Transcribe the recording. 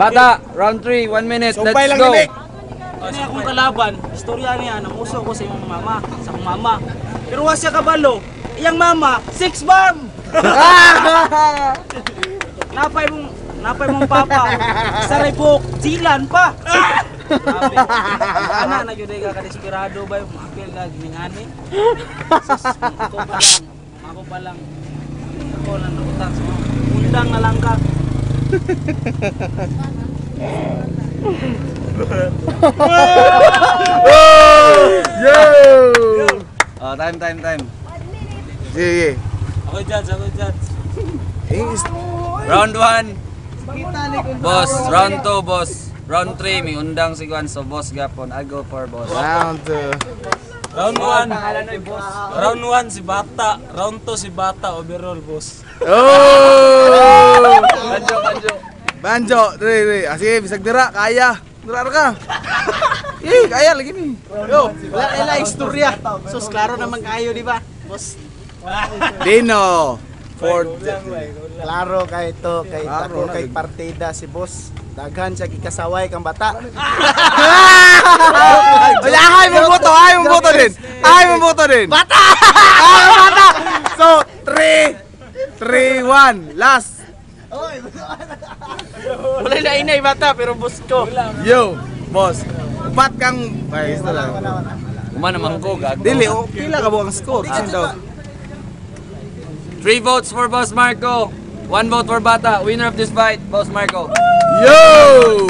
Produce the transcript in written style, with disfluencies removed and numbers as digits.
Bata, round 3, 1 minute, let's go. Kasi akong kalaban, istorya niya, namuso ko sa imong mama, sa akong mama. Pero wa siya kabalo, iyang mama, 6 bomb! Napay mong papa, saray po, silan pa! Sabi, ana na yun ka desperado ba yung apel ka, giningani? Ako pa lang, ako lang nakutak sa mga, undang na lang ka. Oh, time. Sige. Ako judge. Round 1. Boss, round 2, boss. Round 3, may undang si Juan, so boss gapon. I go for boss. Round 2. Round 1 si Bata, round 2 si Bata, overall boss. Oh! Banjo. Banjo, dre. Sige, bisag dira, kaya. Dira ka. Kaya lagi ni. Yo, wala istorya. Sus, klaro naman kayo, di ba? Boss. Dino. Klaro kay to kay ako kay partida si boss. Daghan siya gikasaway kang bata. Ay mo boto din. Bata. So, 3, 1, last. Wala na inay Bata, pero boss ko. Yo, boss. Upat kang ay isa lang. Uma naman ko, gago. Dili, pila ka mo ang score? 3 votes for Boss Marco, 1 vote for Bata. Winner of this fight, Boss Marco. Yo!